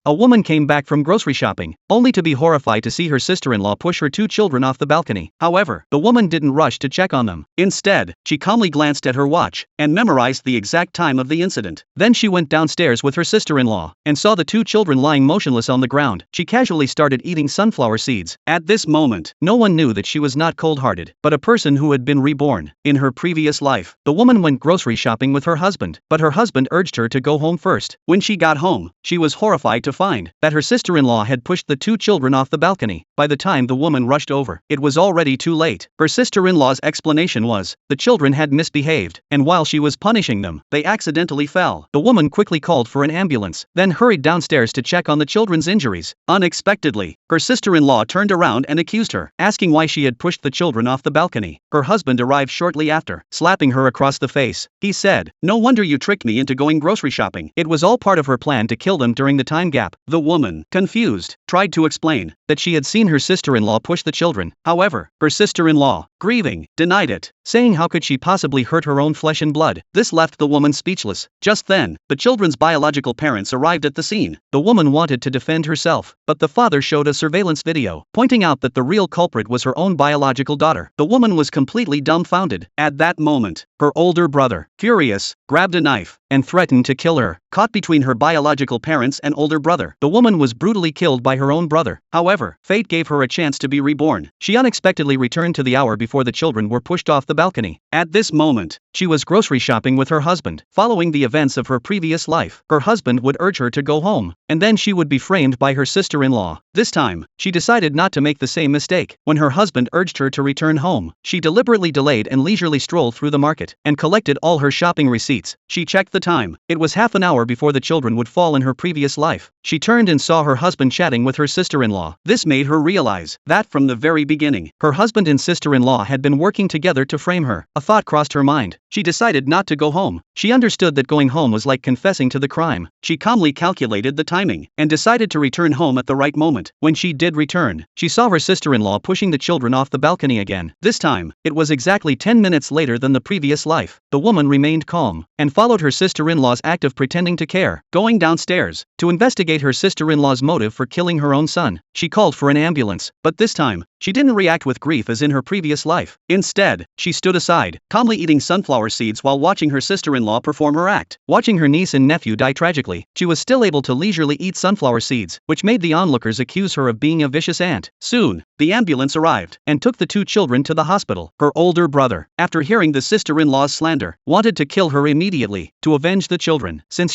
A woman came back from grocery shopping, only to be horrified to see her sister-in-law push her 2 children off the balcony. However, the woman didn't rush to check on them. Instead, she calmly glanced at her watch and memorized the exact time of the incident. Then she went downstairs with her sister-in-law and saw the 2 children lying motionless on the ground. She casually started eating sunflower seeds. At this moment, no one knew that she was not cold-hearted, but a person who had been reborn. In her previous life, the woman went grocery shopping with her husband, but her husband urged her to go home first. When she got home, she was horrified to find that her sister-in-law had pushed the 2 children off the balcony. By the time the woman rushed over, it was already too late. Her sister-in-law's explanation was, the children had misbehaved, and while she was punishing them, they accidentally fell. The woman quickly called for an ambulance, then hurried downstairs to check on the children's injuries. Unexpectedly, her sister-in-law turned around and accused her, asking why she had pushed the children off the balcony. Her husband arrived shortly after, slapping her across the face. He said, "No wonder you tricked me into going grocery shopping. It was all part of her plan to kill them during the time gap." The woman, confused, tried to explain that she had seen her sister-in-law push the children. However, her sister-in-law, grieving, denied it, saying how could she possibly hurt her own flesh and blood. This left the woman speechless. Just then, the children's biological parents arrived at the scene. The woman wanted to defend herself, but the father showed a surveillance video, pointing out that the real culprit was her own biological daughter. The woman was completely dumbfounded. At that moment, her older brother, furious, grabbed a knife and threatened to kill her. Caught between her biological parents and older brother, the woman was brutally killed by her own brother. However, fate gave her a chance to be reborn. She unexpectedly returned to the hour before the children were pushed off the balcony. At this moment, she was grocery shopping with her husband. Following the events of her previous life, her husband would urge her to go home, and then she would be framed by her sister-in-law. This time, she decided not to make the same mistake. When her husband urged her to return home, she deliberately delayed and leisurely strolled through the market and collected all her shopping receipts. She checked the time. It was half an hour before the children would fall in her previous life. She turned and saw her husband chatting with her sister-in-law. This made her realize that from the very beginning, her husband and sister-in-law had been working together to frame her. A thought crossed her mind. She decided not to go home. She understood that going home was like confessing to the crime. She calmly calculated the timing and decided to return home at the right moment. When she did return, she saw her sister-in-law pushing the children off the balcony again. This time, it was exactly 10 minutes later than the previous life. The woman remained calm and followed her sister-in-law's act of pretending to care. Going downstairs to investigate her sister-in-law's motive for killing her own son, she called for an ambulance, but this time, she didn't react with grief as in her previous life. Instead, she stood aside, calmly eating sunflower seeds while watching her sister-in-law perform her act. Watching her niece and nephew die tragically, she was still able to leisurely eat sunflower seeds, which made the onlookers accuse her of being a vicious aunt. Soon, the ambulance arrived and took the 2 children to the hospital. Her older brother, after hearing the sister-in-law's slander, wanted to kill her immediately to avenge the children. Since